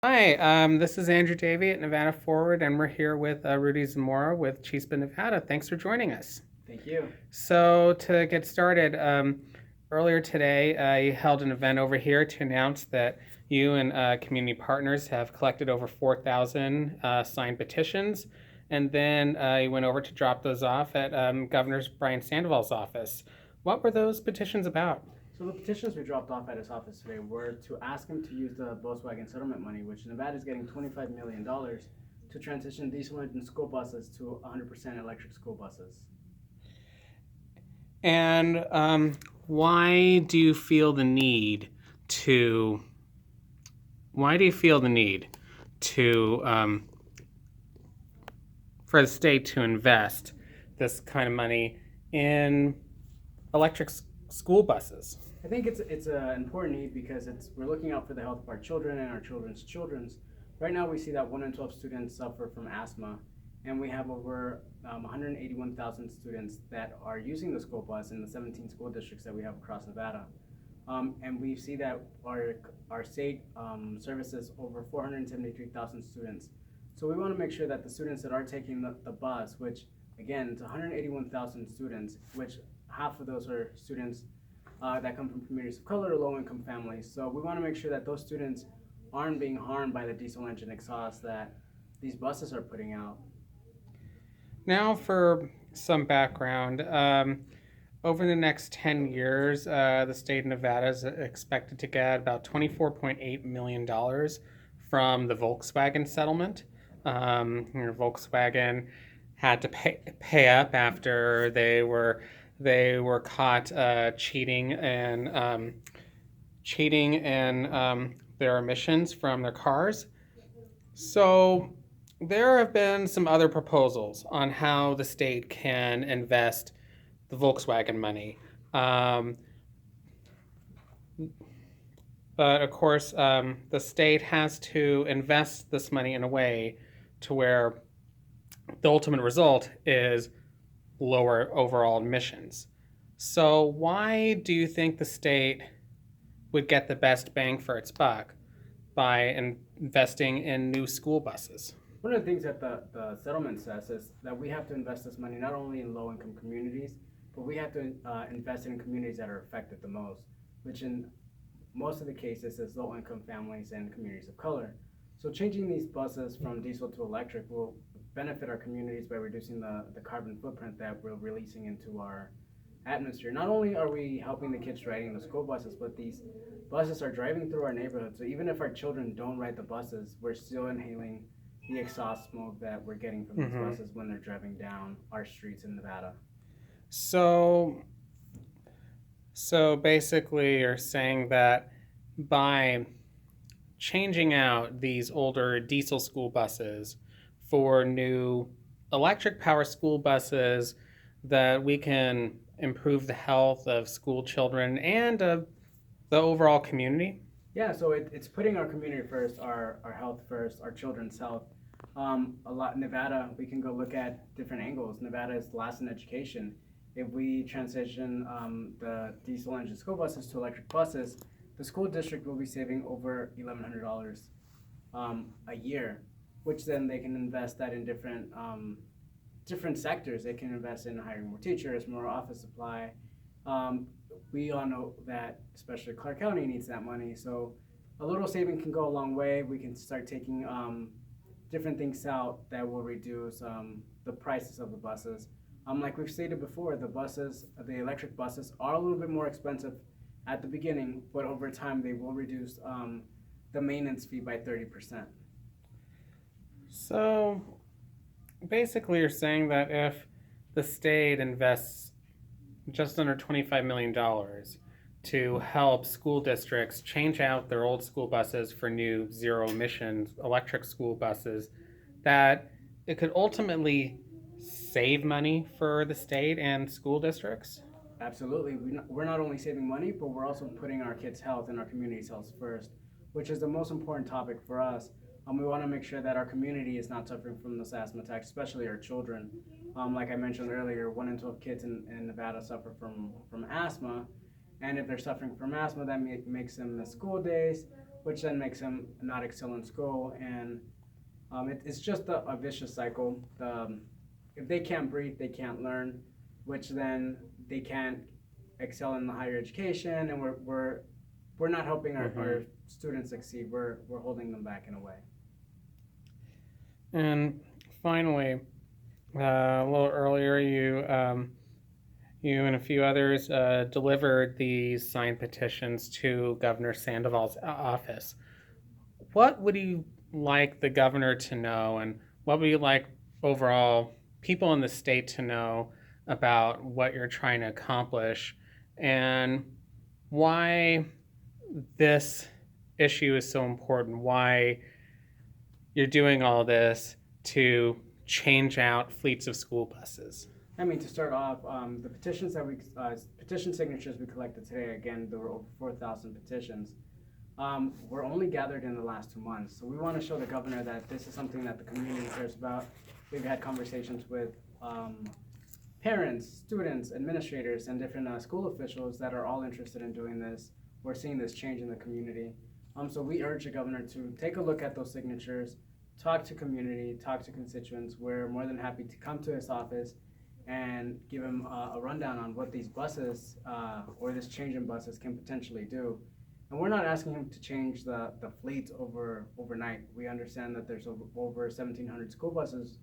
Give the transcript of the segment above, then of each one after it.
Hi, this is Andrew Davey at Nevada Forward, and we're here with Rudy Zamora with Chispa, Nevada. Thanks for joining us. Thank you. So, to get started, earlier today, you held an event over here to announce that you and community partners have collected over 4,000 signed petitions, and then you went over to drop those off at Governor Brian Sandoval's office. What were those petitions about? So the petitions we dropped off at his office today were to ask him to use the Volkswagen settlement money, which Nevada is getting $25 million to transition diesel engine school buses to 100% electric school buses. And why do you feel the need to? Why do you feel the need to for the state to invest this kind of money in electric school buses? I think it's an important need because we're looking out for the health of our children and our children's. Right now, we see that 1 in 12 students suffer from asthma, and we have over 181,000 students that are using the school bus in the 17 school districts that we have across Nevada. And we see that our state services over 473,000 students. So we want to make sure that the students that are taking the bus, which again, it's 181,000 students, which half of those are students that come from communities of color or low-income families. So we want to make sure that those students aren't being harmed by the diesel engine exhaust that these buses are putting out. Now, for some background, over the next 10 years, the state of Nevada is expected to get about $24.8 million from the Volkswagen settlement. Volkswagen had to pay up after they were caught cheating in their emissions from their cars. So there have been some other proposals on how the state can invest the Volkswagen money. But of course, the state has to invest this money in a way to where the ultimate result is lower overall emissions. So, why do you think the state would get the best bang for its buck by investing in new school buses? One of the things that the settlement says is that we have to invest this money not only in low-income communities, but we have to invest in communities that are affected the most, which in most of the cases is low-income families and communities of color. So changing these buses from diesel to electric will benefit our communities by reducing the carbon footprint that we're releasing into our atmosphere. Not only are we helping the kids riding the school buses, but these buses are driving through our neighborhood. So even if our children don't ride the buses, we're still inhaling the exhaust smoke that we're getting from these buses when they're driving down our streets in Nevada. So, so basically, you're saying that by changing out these older diesel school buses for new electric power school buses, that we can improve the health of school children and of the overall community. Yeah, so it's putting our community first, our health first, our children's health. A lot Nevada, we can go look at different angles. Nevada is last in education. If we transition the diesel engine school buses to electric buses, the school district will be saving over $1,100 a year, which then they can invest that in different sectors. They can invest in hiring more teachers, more office supply. Um, we all know that especially Clark County needs that money. So a little saving can go a long way. We can start taking different things out that will reduce the prices of the buses. Like we've stated before, the electric buses are a little bit more expensive at the beginning, but over time they will reduce the maintenance fee by 30%. So basically, you're saying that if the state invests just under $25 million to help school districts change out their old school buses for new zero emissions electric school buses, that it could ultimately save money for the state and school districts. Absolutely. We're not only saving money, but we're also putting our kids' health and our community's health first, which is the most important topic for us. We want to make sure that our community is not suffering from this asthma attack, especially our children. Like I mentioned earlier, 1 in 12 kids in Nevada suffer from asthma. And if they're suffering from asthma, that makes them miss school days. which then makes them not excel in school. And it's just a vicious cycle. If they can't breathe, they can't learn, which then they can't excel in the higher education, and we're not helping our students succeed. We're holding them back in a way. And finally, a little earlier, you and a few others delivered these signed petitions to Governor Sandoval's office. What would you like the governor to know, and what would you like overall people in the state to know about what you're trying to accomplish, and why this issue is so important? Why you're doing all this to change out fleets of school buses? I mean, to start off, the petitions that petition signatures we collected today, again, there were over 4,000 petitions, were only gathered in the last 2 months. So we want to show the governor that this is something that the community cares about. We've had conversations with parents, students, administrators, and different school officials that are all interested in doing this. We're seeing this change in the community. So we urge the governor to take a look at those signatures, talk to community, talk to constituents. We're more than happy to come to his office and give him a rundown on what these buses or this change in buses can potentially do. And we're not asking him to change the fleet overnight. We understand that there's over 1,700 school buses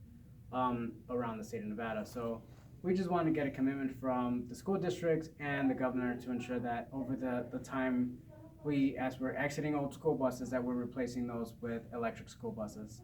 around the state of Nevada. So we just want to get a commitment from the school districts and the governor to ensure that over the time as we're exiting old school buses, that we're replacing those with electric school buses.